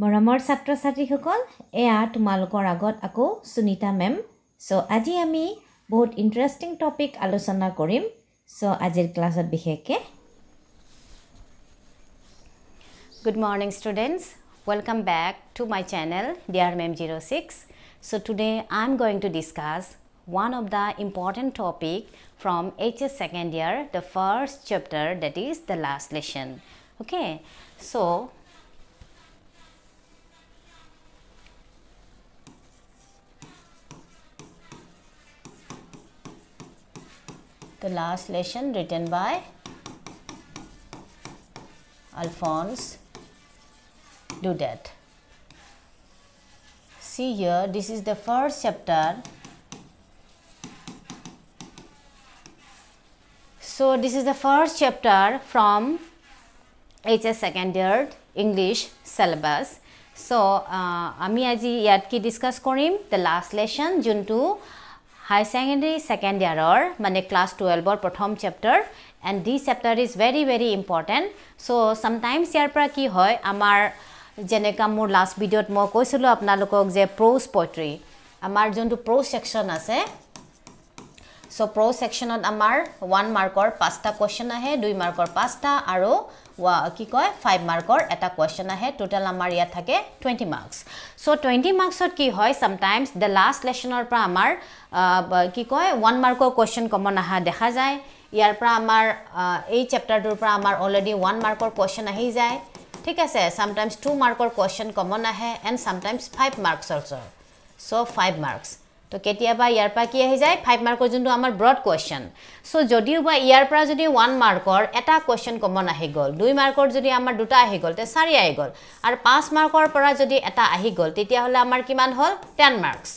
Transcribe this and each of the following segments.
মৰমৰ ছাত্ৰ ছাত্ৰীসকল এয়া তোমালোকৰ আগত আকৌ সুনিতা মেম সো আজি আমি বহুত ইন্টাৰেষ্টিং টপিক আলোচনা কৰিম সো আজিৰ ক্লাছত বিশেষকে Good morning students, welcome back to my channel DRMM06. So today I am going to discuss one of the important topic from HS second year, the first chapter, that is the last lesson. Okay, so the last lesson written by Alphonse do that. See here, this is the first chapter. So this is the first chapter from HS second year English syllabus. So ami aji yat ki discuss korim the last lesson juntu high secondary second year or mane class 12 or prothom chapter, and this chapter is very important. So sometimes yar pra ki hoy amar jeneka mur last video t mo koisilo apnalokok je prose poetry amar jontu prose section ase. So prose section ot amar 1 markor 5 ta question ahe, 2 markor 5 ta aro ki koy 5 markor eta question ahe. Total amar ya thake 20 marks. So 20 marks ot ki hoy sometimes the last lesson or pra amar ki koy 1 markor question common aha dekha jay. Yar pra amar ei chapter dur pra amar already 1 markor question ahi jay. ঠিক আছে, sometimes 2 markor question common ahe and sometimes 5 marks also. So 5 marks to ketia ba yar pa ki ahi jay 5 markor juntu amar broad question. So jodiu ba yar pra jodi 1 markor eta question common ahi gol, 2 markor jodi amar duta ahi gol te 4 ahi gol, ar 5 markor pora jodi eta ahi gol tetia hole amar kiman hol 10 marks.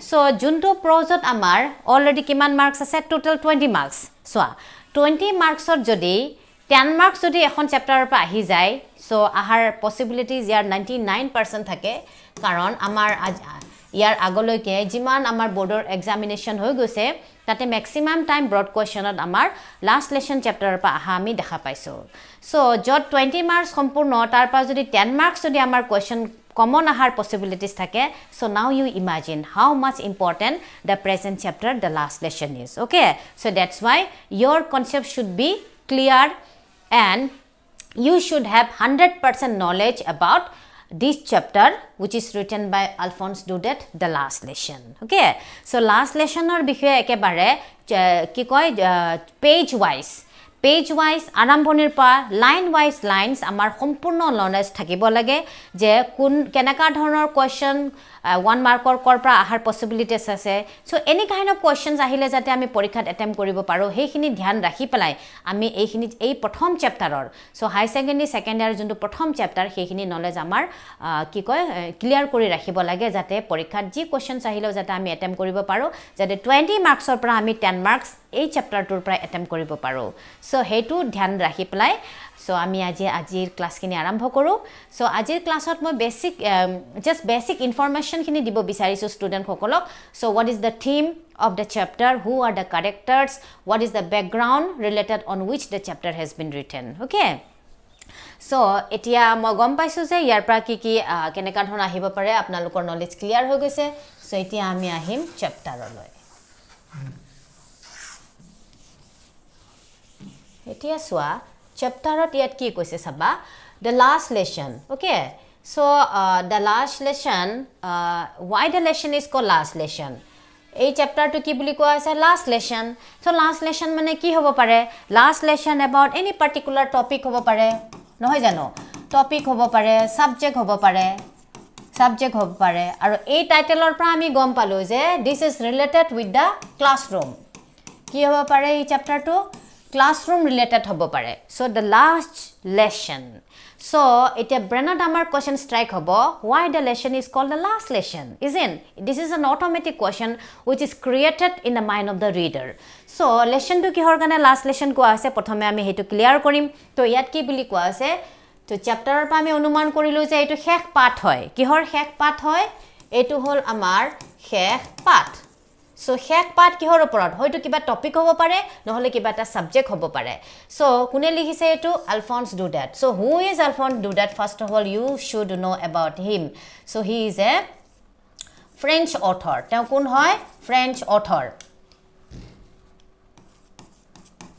So juntu prose ot amar already kiman marks ase total 20 marks. So 20 marks or jodi 10 marks jodi ekhon chapter pa ahi jay, so ahar possibilities yar 99% thake karon amar yar agoloike jiman amar board examination hoy goise tate maximum time broad question ot amar last lesson chapter pa aha ami dekha paiso. So jot 20 marks sampurno tar pa jodi 10 marks jodi amar question common ahar possibilities thake. So now you imagine how much important the present chapter, the last lesson is. Okay, so that's why your concept should be clear and you should have 100% knowledge about this chapter which is written by Alphonse Daudet, the last lesson. Okay, so last lesson or bishoye ekebare ki koy page wise arambhonir pa line wise lines amar sampurno knowledge thakibo lage je kun kenaka dhonor question 1 markor kor pra ahar possibilities ase. So any kind of questions ahile jate ami porikhat attempt koribo paro hekhini dhyan rakhi pelai ami ekhini ei prothom chapter or so high secondary second year juntu prothom chapter hekhini knowledge amar ki koy clear kori rakhibo lage jate porikhat ji questions ahile jate ami attempt koribo paro jate 20 marks or pra ami 10 marks ei chapter tur pra attempt koribo paro. So hetu dhyan rakhi pelai so ami ajir class kini arambho koru. So ajir class ot moi basic just basic information kini dibo bisarisu student hokolok. So what is the theme of the chapter, who are the characters, what is the background related on which the chapter has been written. Okay, so etia moi gom paisu je yar pra ki keneka dhon ahibo pare apnalokor knowledge clear ho goise. So etia ami ahim chapter loi. Etia swa chapter ot yat ki koise saba the last lesson. Okay, so the last lesson, why the lesson is called last lesson? Ei chapter to ki buli koa ase last lesson. So last lesson mane ki hobo pare, last lesson about any particular topic hobo pare nohoy jano, topic hobo pare, subject hobo pare aro ei title or pra ami gom palu je this is related with the classroom. Ki hobo pare ei chapter to classroom related hobo pare. So the last lesson. So etia brainot amar question strike hobo why the lesson is called the last lesson, isn't this is an automatic question which is created in the mind of the reader. So lesson to kihor gane last lesson ko ase prothome ami hetu clear korim. To yat ki buli ko ase to chapter pa ami anuman korilu je etu shek path hoy. Kihor shek path hoy, etu hol amar shek path. So hack part কিহৰ ওপৰত হয়তো কিবা topic হ'ব পাৰে নহলে কিবা এটা subject হ'ব পাৰে সো কোনে লিখিছে এটো Alphonse Daudet so who is Alphonse Daudet first of all you should know about him so he is a French author তেওঁ কোন হয় ফ্রেঞ্চ অথর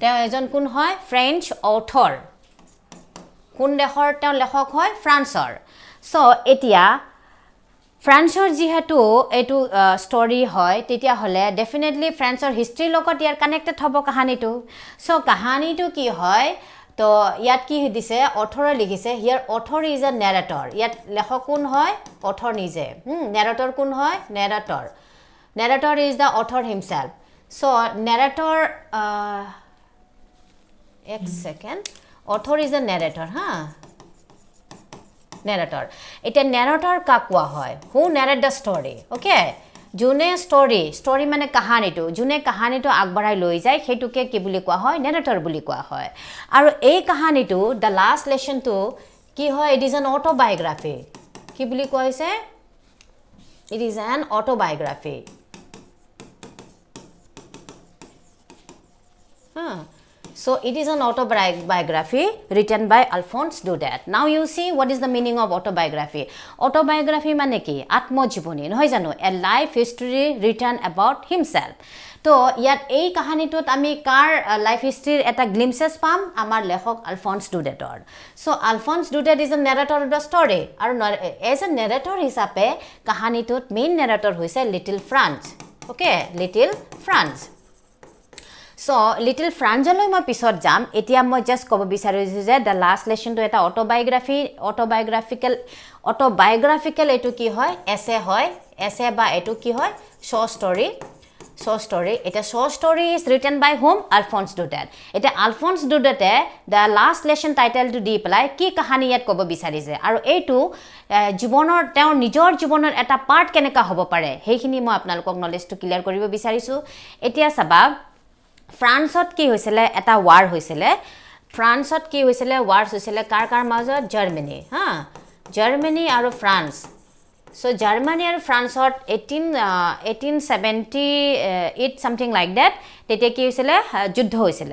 তেওঁ এজন কোন হয় ফ্রেঞ্চ অথর কোন দেশৰ তেওঁ লেখক হয় ফ্ৰান্সৰ সো এতিয়া ফ্ৰান্সৰ যেহেতু এটো স্টোৰি হয় তেতিয়া হলে ডেফিনেটলি ফ্ৰান্সৰ হিষ্ট্ৰি লগত ইয়াৰ কানেক্টেড হ'ব কাহানীটো সো কাহানীটো কি হয় তো ইয়াত কি দিছে অথৰে লিখিছে হিয়াৰ অথৰ ইজ আ নেৰেটৰ ইয়াত লেখক কোন হয় অথৰ নিজে নেৰেটৰ কোন হয় narrator is the author himself so narrator এক second author is a নেৰেটৰ narrator এটা narrator কা কোৱা হয় who narrate the story okay জুনে story মানে কাহানীটো জুনে কাহানীটো আগবঢ়াই লৈ যায় হেতুকে কি বুলি কোৱা হয় narrator বুলি কোৱা হয় আৰু এই কাহানীটো the last lesson to কি হয় it is an autobiography কি বুলি কোৱা হৈছে it is an autobiography So it is an autobiography written by Alphonse Daudet. Now you see what is the meaning of autobiography. Autobiography মানে কি আত্মজীবনী নহয় জানো a life history written about himself. তো ইয়াত এই কাহানীটোত আমি কাৰ লাইফ হিষ্ট্ৰিৰ এটা গ্লিম্পসেস পাম আমাৰ লেখক আলফন্স ডুডেটৰ so Alphonse Daudet is a narrator of the story আৰু এজ এ নেৰেটৰ হিচাপে কাহানীটোত মেইন নেৰেটৰ হৈছে little Franz okay little Franz So little Franjalo ma pisot jam etia moi just kobo bisarisu je the last lesson to eta autobiographical etu ki hoy essay ba etu ki hoy short story eta short story is written by whom Alphonse Daudet eta Alphonse Daudet the last lesson title to di pelai ki kahani yat kobo bisarise aru etu জীৱনৰ তেওঁ নিজৰ জীৱনৰ এটা part কেনেকা হ'ব পাৰে হেখিনি মই আপোনালোকক নলেজ টু ক্লিয়াৰ কৰিব বিচাৰিছো এতিয়া সাবা ফ্ৰান্সত কি হৈছিল এটা ওয়াৰ হৈছিল ফ্ৰান্সত কি হৈছিল ওয়াৰ হৈছিল কাৰ মাজত জাৰ্মানী আৰু ফ্ৰান্স সো জাৰ্মানী আৰু ফ্ৰান্সত 1878 something like that তেতিয়া কি হৈছিল যুদ্ধ হৈছিল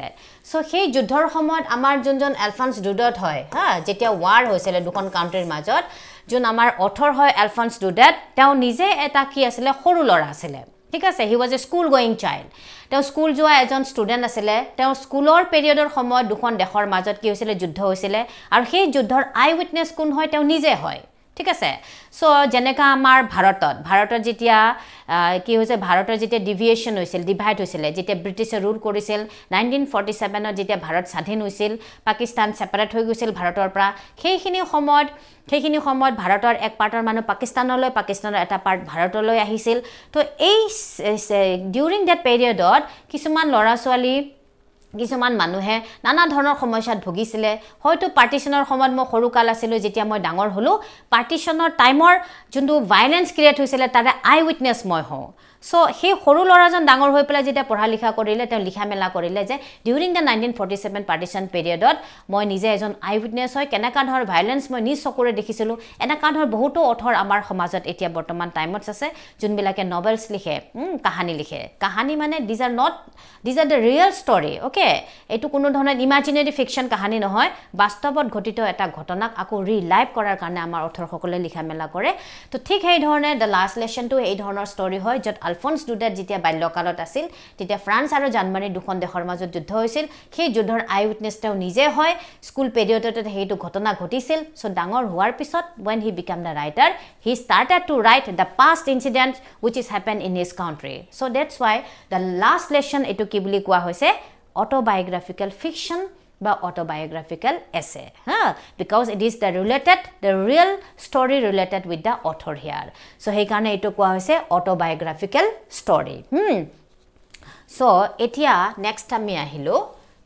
সো সেই যুদ্ধৰ সময়ত আমাৰ যোনজন আলফন্স ডুডেট হয় যেতিয়া ওয়াৰ হৈছিল দুখন কাউন্ট্ৰিৰ মাজত যোন আমাৰ অথৰ হয় আলফন্স ডুডেট তেওঁ নিজে এটা কি আছিল সৰু লৰা আছিল ঠিক আছে হি ওয়াজ এ স্কুল গোইং চাইল্ড তেওঁ স্কুল যোৱা এজন ষ্টুডেন্ট আছিল তেওঁ স্কুলৰ পিৰিয়ডৰ সময়ত দুখন দেশৰ মাজত কি হৈছিল যুদ্ধ হৈছিল আৰু সেই যুদ্ধৰ আই উইটনেছ কোন হয় তেওঁ নিজে হয় ঠিক আছে সো জেনেকা আমাৰ ভাৰতত যেতিয়া কি হৈছে ভাৰতৰ যেতিয়া ডিভিয়েশন হৈছিল ডিভাইড হৈছিল যেতিয়া ব্ৰিটিছে ৰুল কৰিছিল 1947 ত যেতিয়া ভাৰত স্বাধীন হৈছিল পাকিস্তান সেপাৰেট হৈ গৈছিল ভাৰতৰ পৰা সেইখিনি সময়ত ভাৰতৰ এক পাৰ্টৰ মানুহ পাকিস্তানৰ এটা পাৰ্ট ভাৰতলৈ আহিছিল তো এই ডিউৰিং দ্যাট পিৰিয়ডত কিছুমান লৰা ছোৱালী কিছুমান মানুহে নানা ধৰণৰ সমস্যাত ভুগিছিল হয়তো পাৰ্টিশনৰ সময়ত মই সৰু কাল আছিল যেতিয়া মই ডাঙৰ হলো পাৰ্টিশনৰ টাইমৰ যোনটো ভায়োলেন্স ক্ৰিয়েট হৈছিল তাৰে আই উইটনেছ মই হওঁ সো সেই সৰু লৰাজন ডাঙৰ হৈ পেলাই যেতিয়া পঢ়া লিখা কৰিলে তেওঁ লিখা মেলা কৰিলে যে ডিউৰিং দ্য 1947 পাৰ্টিশন পিৰিয়ডত মই নিজে এজন আই উইটনেছ হয় কেনেকা ধৰণৰ ভায়োলেন্স মই নিজ চকুৰে দেখিছিলো এনেকা ধৰণৰ বহুতো অথৰ আমাৰ সমাজত এতিয়া বৰ্তমান টাইমত আছে যোনবিলাকে নভেলছ লিখে কাহানী লিখে কাহানী মানে these are the real story okay এটো কোনো ধৰণৰ ইমাজিনাৰি ফিকশন কাহানী নহয় বাস্তৱত ঘটিত এটা ঘটনাক আকৌ ৰিলাইভ কৰাৰ কাৰণে আমাৰ অথৰ সকলে লিখা মেলা কৰে তো ঠিক সেই ধৰণে the last lesson to এই ধৰণৰ ষ্টৰী হয় যত আলফন্স ডুডেট যেতিয়া বাল্যকালত আছিল তেতিয়া ফ্ৰান্স আৰু জাৰ্মানী দুখন দেশৰ মাজত যুদ্ধ হৈছিল সেই যুদ্ধৰ আই উইটনেছ তেওঁ নিজে হয় স্কুল পিৰিয়ডত হেতু ঘটনা ঘটিছিল সো ডাঙৰ হোৱাৰ পিছত when he became the writer he started to write the past incidents which is happened in his country so that's why the last lesson etu ki buli koa hoise autobiographical fiction বা autobiographical essay because it is the real story related with the author here so he karone eto koa hoise autobiographical story so etia next ami ahilo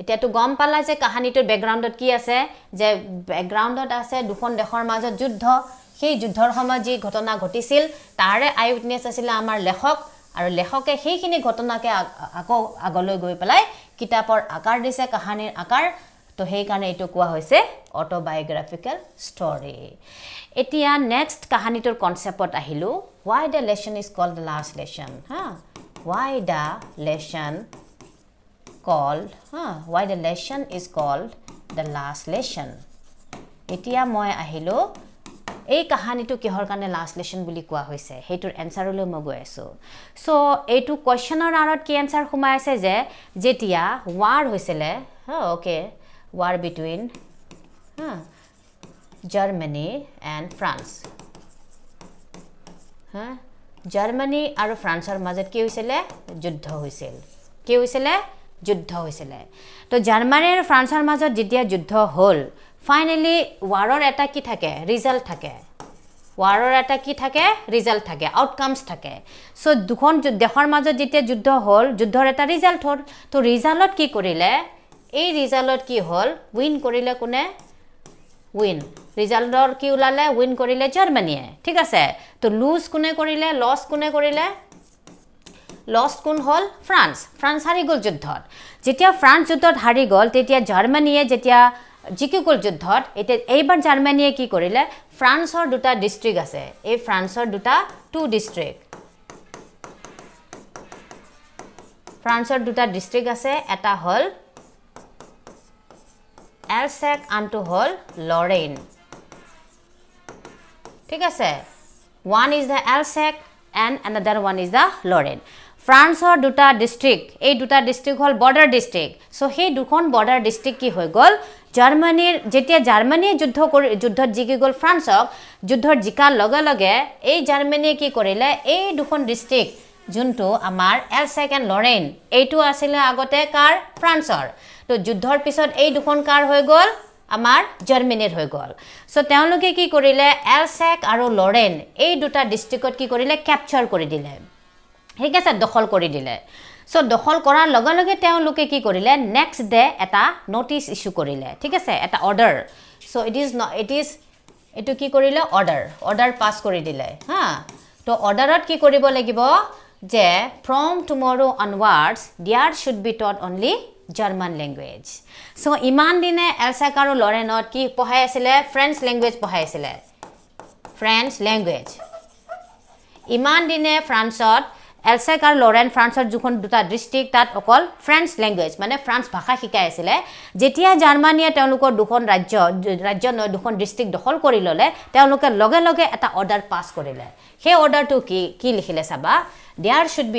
etia to gom pala je kahani to background ot ki ase je background ot ase dukhon dekhor majot juddho সেই যুদ্ধৰ সময় যি ঘটনা ঘটিছিল তাৰে আই witness আছিল আমাৰ লেখক আৰু লেখকে সেইখিনি ঘটনাকে আকৌ আগলৈ গৈ পেলাই কিতাপৰ আকাৰ দিছে কাহানীৰ আকাৰ তো সেই কাৰণে এটো কোৱা হৈছে অটোবায়োগ্ৰাফিক্যাল ষ্টৰী এতিয়া নেক্সট কাহানীটোৰ কনসেপ্টত আহিলো why the lesson is called the last lesson why the lesson called why the lesson is called the last lesson etia moi ahilo এই কাহানিটো কিহৰ কাৰণে লাষ্ট লেসন বুলি কোৱা হৈছে হেইটোৰ এনসাৰলৈ মই গৈ আছো সো এইটো কোৱেশ্চনৰ আৰত কি এনসাৰ খুমাই আছে যে যেতিয়া war হৈছিলে okay war between Germany and France Germany আৰু ফ্ৰান্সৰ মাজত কি হৈছিলে যুদ্ধ হৈছিল কি হৈছিলে যুদ্ধ হৈছিলে তো জাৰ্মানী আৰু ফ্ৰান্সৰ মাজত যেতিয়া যুদ্ধ হ'ল ফাইনালি ওয়াৰৰ এটা কি থাকে ৰিজাল্ট থাকে ওয়াৰৰ এটা কি থাকে ৰিজাল্ট থাকে আউটকামস থাকে সো দুখন দেশৰ মাজত যেতিয়া যুদ্ধ হ'ল যুদ্ধৰ এটা ৰিজাল্ট হ'ল তো ৰিজাল্টত কি কৰিলে এই ৰিজাল্টত কি হ'ল উইন কৰিলে কোনে উইন ৰিজাল্টৰ কি উলালে উইন কৰিলে জাৰ্মানীয়ে ঠিক আছে তো লুজ কোনে কৰিলে লস কোনে কৰিলে লস কোন হল ফ্ৰান্স হাৰি গল যুদ্ধত যেতিয়া ফ্ৰান্স যুদ্ধত হাৰি গল তেতিয়া জাৰ্মানীয়ে যেতিয়া জিকি গল যুদ্ধত এটা এইবাৰ জাৰ্মানীয়ে কি কৰিলে ফ্ৰান্সৰ দুটা ডিস্ট্ৰিক্ট আছে এই ফ্ৰান্সৰ দুটা টু ডিস্ট্ৰিক্ট ফ্ৰান্সৰ দুটা ডিস্ট্ৰিক্ট আছে এটা হল এলসেক আনটো হল লৰেইন ঠিক আছে one is the Alsace and another one is the Lorraine ফ্ৰান্সৰ দুটা ডিস্ট্ৰিক্ট এই দুটা ডিস্ট্ৰিক্ট হল বৰ্ডাৰ ডিস্ট্ৰিক্ট সো সেই দুখন বৰ্ডাৰ ডিস্ট্ৰিক্ট কি হৈ গল জাৰ্মানীৰ যেতিয়া জাৰ্মানীয়ে যুদ্ধত জিকি গল ফ্ৰান্সক যুদ্ধৰ জিকাৰ লগে লগে এই জাৰ্মানীয়ে কি কৰিলে এই দুখন ডিস্ট্ৰিক্ট যোনটো আমাৰ এলসেক এণ্ড লৰেইন এইটো আছিল আগতে কাৰ ফ্ৰান্সৰ তো যুদ্ধৰ পিছত এই দুখন কাৰ হৈ গল আমাৰ জাৰ্মানীৰ হৈ গল সো তেওঁলোকে কি কৰিলে এলসেক আৰু লৰেইন এই দুটা ডিস্ট্ৰিক্টত কি কৰিলে ক্যাপচাৰ কৰি দিলে ঠিক আছে দখল কৰি দিলে সো দখল কৰাৰ লগে লগে তেওঁলোকে কি কৰিলে নেক্সট ডে এটা নোটিস ইস্যু কৰিলে ঠিক আছে এটা অৰ্ডাৰ সো ইট ইজ এটো কি কৰিলে অৰ্ডাৰ পাস কৰি দিলে তো অৰ্ডাৰত কি কৰিব লাগিব যে from tomorrow onwards there should be taught only German language so ইমান দিনে এলসেক আৰু লৰেইনত কি পঢ়াই আছিল ফ্ৰেঞ্চ ল্যাঙ্গুৱেজ পঢ়াই আছিল ফ্ৰেঞ্চ ল্যাঙ্গুৱেজ ইমান দিনে ফ্ৰান্সত এলসেক আৰু লৰেইন ফ্ৰান্সৰ যুখন দুটা ডিস্ট্ৰিক্ট তাত অকল ফ্ৰেঞ্চ ল্যাঙ্গুৱেজ মানে ফ্ৰান্স ভাষা শিকাই আছিল যেতিয়া জাৰ্মানীয়ে তেওঁলোকৰ দুখন ৰাজ্য দুখন ডিস্ট্ৰিক্ট দখল কৰি ললে তেওঁলোকে লগে লগে এটা অৰ্ডাৰ পাস কৰিলে সেই অৰ্ডাৰটো কি লিখিলে চাবা there should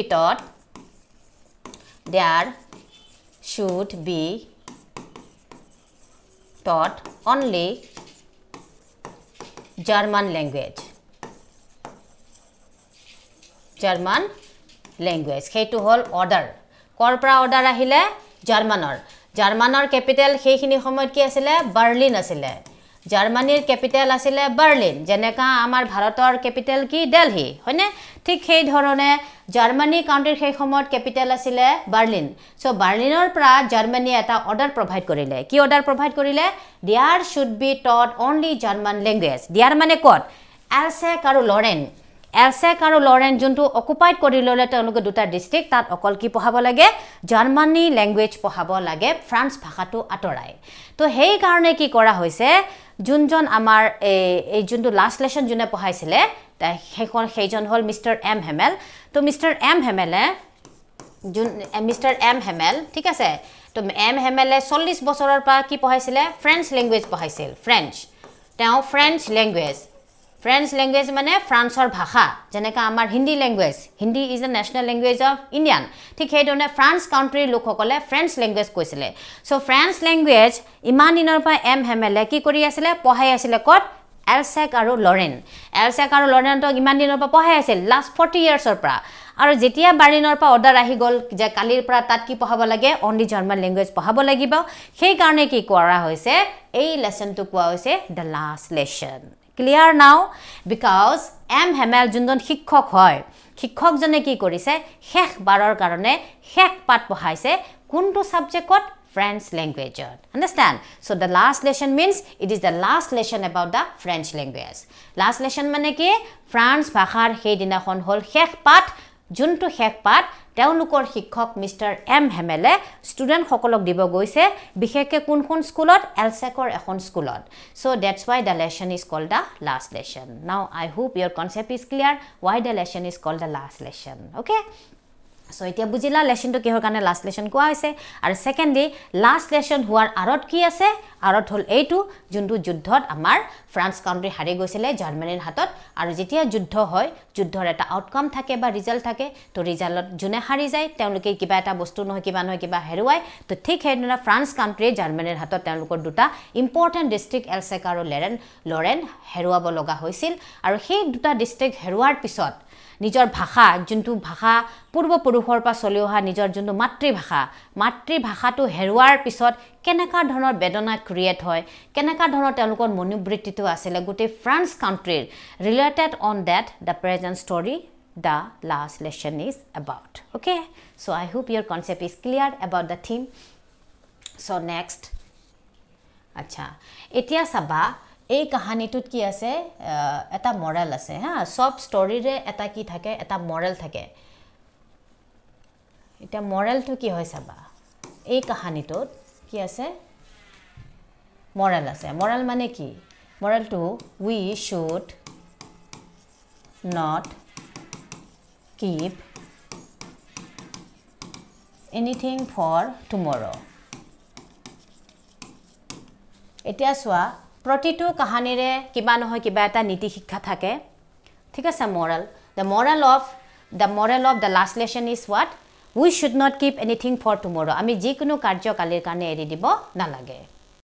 be taught only German language সেইটো হল অৰ্ডাৰ কৰপৰা অৰ্ডাৰ আহিলে জাৰ্মানৰ ক্যাপিটেল সেইখিনি সময়ত কি আছিল বাৰ্লিন আছিল জাৰ্মানীৰ ক্যাপিটেল আছিল বাৰ্লিন যেনেকা আমাৰ ভাৰতৰ ক্যাপিটেল কি দিল্লী হয়নে ঠিক সেই ধৰণে জাৰ্মানী কাউন্ট্ৰিৰ সেই সময়ত ক্যাপিটেল আছিল বাৰ্লিন সো বাৰ্লিনৰ পৰা জাৰ্মানীয়ে এটা অৰ্ডাৰ প্ৰভাইড কৰিলে কি অৰ্ডাৰ প্ৰভাইড কৰিলে there should be taught only German language there মানে কত এলসেক আৰু লৰেইন যোনটো অকুপাইড কৰি ললে তেওঁলোকে দুটা ডিস্ট্ৰিক্ট তাত অকল কি পঢ়াব লাগে জাৰ্মানী ল্যাঙ্গুৱেজ পঢ়াব লাগে ফ্ৰান্স ভাষাটো আতৰাই তো সেই কাৰণে কি কৰা হৈছে যোনজন আমাৰ এই যোনটো লাষ্ট লেসন যোনে পঢ়াইছিলে সেইজন হল মিস্টাৰ এম হেমেল তো মিস্টাৰ এম হেমেল ঠিক আছে তো এম হেমেলে 40 বছৰৰ পৰা কি পঢ়াইছিলে ফ্ৰেঞ্চ ল্যাঙ্গুৱেজ পঢ়াইছিল তেওঁ ফ্ৰেঞ্চ ল্যাঙ্গুৱেজ মানে ফ্ৰান্সৰ ভাষা যেনেকা আমাৰ Hindi language Hindi is the national language of Indian ঠিক সেইধৰণে ফ্ৰান্স কাউন্ট্ৰিৰ লোকসকলে ফ্ৰেঞ্চ ল্যাঙ্গুৱেজ কৈছিলে সো ফ্ৰেঞ্চ ল্যাঙ্গুৱেজ ইমান দিনৰ পৰা এম হেমেলে কি কৰি আছিল পঢ়াই আছিল কত এলসেক আৰু লৰেইনক ইমান দিনৰ পৰা পঢ়াই আছিল লাষ্ট 40 ইয়াৰ্ছৰ পৰা আৰু যেতিয়া বাৰ্লিনৰ পৰা অৰ্ডাৰ আহি গল যে কালিৰ পৰা তাত কি পঢ়াব লাগে অনলি জাৰ্মান ল্যাঙ্গুৱেজ পঢ়াব লাগিব সেই কাৰণে কি কৰা হৈছে এই লেসনটো কোৱা হৈছে the last lesson clear now because M Hamel যোনজন শিক্ষক হয় শিক্ষকজনে কি কৰিছে শেষ বাৰৰ কাৰণে শেষ পাঠ পঢ়াইছে কোনটো সাবজেক্টত French language understand so the last lesson means it is the last lesson about the French language last lesson মানে কি ফ্ৰান্স ভাষাৰ সেই দিনাখন হল শেষ পাঠ যোনটো শেষ পাঠ তেওঁলোকৰ শিক্ষক মিস্টাৰ এম হেমেলে ষ্টুডেন্ট সকলক দিব গৈছে বিশেষকৈ কোন স্কুলত এলসেকৰ এখন স্কুলত so that's why the lesson is called the last lesson now I hope your concept is clear why the lesson is called the last lesson okay So এতিয়া বুজিলা লেসনটো কিহৰ কাৰণে লাস্ট লেসন কোৱা হৈছে আৰু সেকেন্ডলি লাস্ট লেসন হোৱাৰ আৰত কি আছে আৰত হল এইটো যোনটো যুদ্ধত আমাৰ ফ্ৰান্স কাউন্ট্ৰি হাৰি গৈছিলে জাৰ্মানীৰ হাতত আৰু যেতিয়া যুদ্ধ হয় যুদ্ধৰ এটা আউটকাম থাকে বা ৰিজাল্ট থাকে তো ৰিজাল্টত জুনে হাৰি যায় তেওঁলোকে কিবা এটা বস্তু নহয় কিবা হেৰুৱায় তো ঠিক হেনেনা ফ্ৰান্স কাউন্ট্ৰি জাৰ্মানীৰ হাতত তেওঁলোকৰ দুটা ইম্পৰ্টেন্ট ডিস্ট্ৰিক্ট এলছেক আৰু লৰেন হেৰুৱাব লগা হৈছিল আৰু সেই দুটা ডিস্ট্ৰিক্ট হেৰুৱাৰ পিছত নিজৰ ভাষা যোনটো ভাষা পূৰ্বপুৰুষৰ পৰা চলি অহা নিজৰ যোনটো মাতৃভাষাটো হেৰুৱাৰ পিছত কেনেকা ধৰণৰ বেদনা ক্ৰিয়েট হয় কেনেকা ধৰণৰ তেওঁলোকৰ মনোবৃত্তিটো আছিল গোটেই ফ্ৰান্স কাউন্ট্ৰিৰ related on that the present story the last lesson is about. Okay, so I hope your concept is clear about the theme. So next acha etia saba এই কাহিনীটোত কি আছে এটা মরাল আছে হ্যাঁ সব স্টোৰিৰে এটা কি থাকে এটা মরাল থাকে এটা মরালটো কি হয় সাবা এই কাহিনীটোত কি আছে মরাল আছে মরাল মানে কি মরালটো we should not keep anything for tomorrow এতিয়া সোয়া প্ৰতিটো কাহিনীৰে কিবা নহয় কিবা এটা নীতি শিক্ষা থাকে ঠিক আছে moral the moral of the last lesson is what we should not keep anything for tomorrow আমি যিকোনো কাৰ্য কালিৰ কাৰণে এৰি দিব নালাগে